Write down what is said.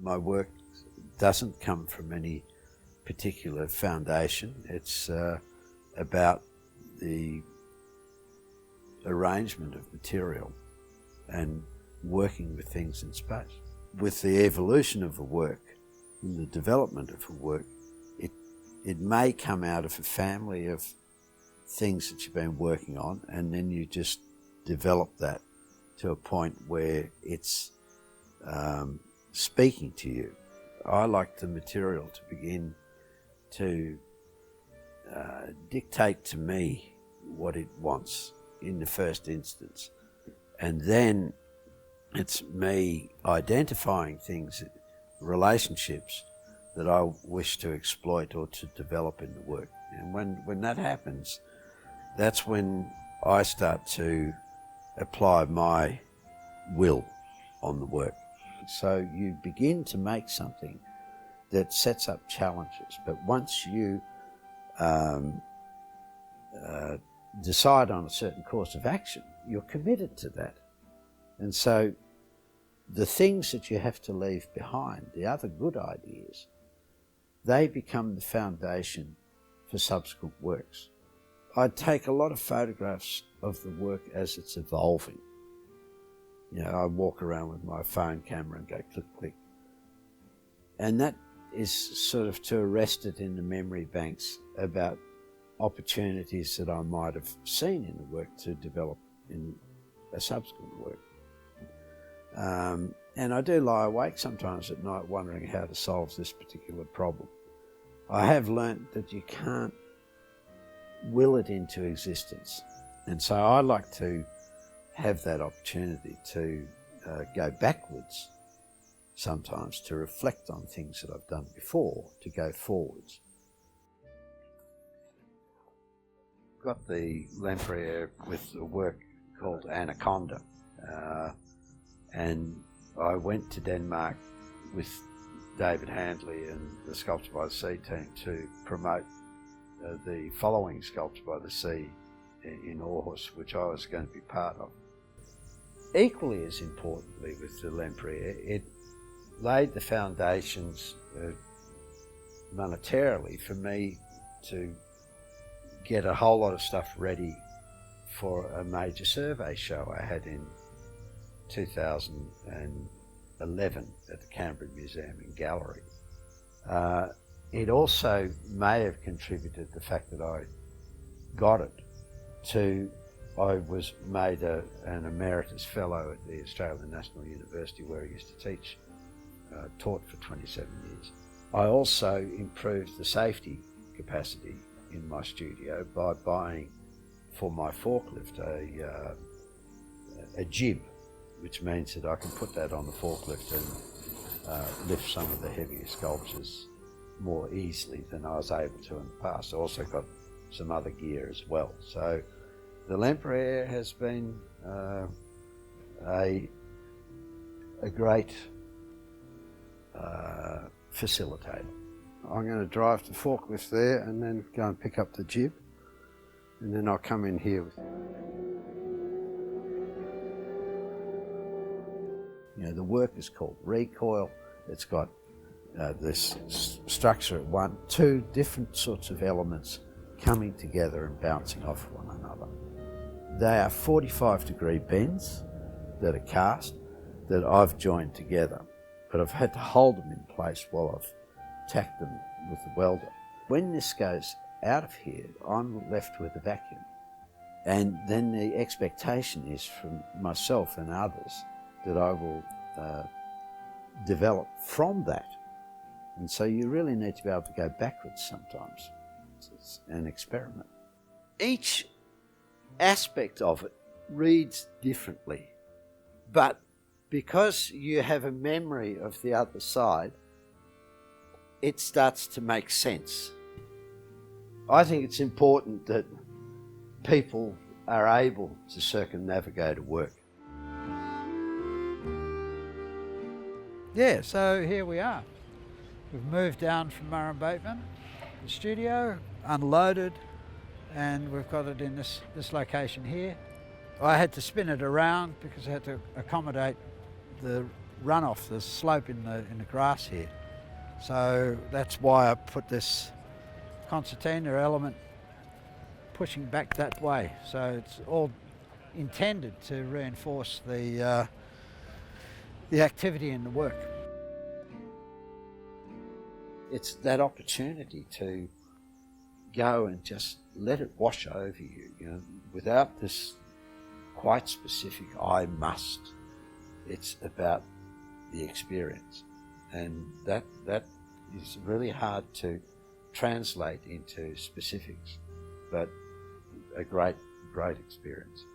My work doesn't come from any particular foundation. It's about the arrangement of material and working with things in space. With the evolution of a work and the development of a work, it may come out of a family of things that you've been working on, and then you just develop that to a point where it's speaking to you. I like the material to begin to dictate to me what it wants in the first instance, and then it's me identifying things, relationships that I wish to exploit or to develop in the work. And when that happens, that's when I start to apply my will on the work. So you begin to make something that sets up challenges, but once you decide on a certain course of action, you're committed to that. And so the things that you have to leave behind, the other good ideas, they become the foundation for subsequent works. I take a lot of photographs of the work as it's evolving. You know, I walk around with my phone camera and go click, click. And that is sort of to arrest it in the memory banks about opportunities that I might have seen in the work to develop in a subsequent work. And I do lie awake sometimes at night wondering how to solve this particular problem. I have learnt that you can't will it into existence. And so I like to have that opportunity to go backwards sometimes, to reflect on things that I've done before, to go forwards. Got the Lempriere with a work called Anaconda, and I went to Denmark with David Handley and the Sculpture by the Sea team to promote the following Sculpture by the Sea in Aarhus, which I was going to be part of. Equally as importantly with the Lempriere, it laid the foundations monetarily for me to get a whole lot of stuff ready for a major survey show I had in 2011 at the Canberra Museum and Gallery. It also may have contributed the fact that I got it to, I was made an emeritus fellow at the Australian National University where I used to teach, taught for 27 years. I also improved the safety capacity in my studio by buying for my forklift a jib, which means that I can put that on the forklift and lift some of the heavier sculptures more easily than I was able to in the past. I also got some other gear as well. So the Lempriere has been a great facilitator. I'm going to drive the forklift there and then go and pick up the jib, and then I'll come in here with you know, the work is called recoil. It's got this structure at two different sorts of elements coming together and bouncing off one another. They are 45-degree bends that are cast that I've joined together, but I've had to hold them in place while I've tacked them with the welder. When this goes out of here, I'm left with a vacuum. And then the expectation is from myself and others that I will develop from that. And so you really need to be able to go backwards sometimes. It's an experiment. Each aspect of it reads differently, but because you have a memory of the other side, it starts to make sense. I think it's important that people are able to circumnavigate a work. Yeah, so here we are. We've moved down from Murrumbateman, the studio, unloaded, and we've got it in this location here. I had to spin it around because I had to accommodate the runoff, there's slope in the grass here. So that's why I put this concertina element pushing back that way. So it's all intended to reinforce the activity in the work. It's that opportunity to go and just let it wash over you, you know, without this quite specific I must. It's about the experience, and that is really hard to translate into specifics, but a great experience.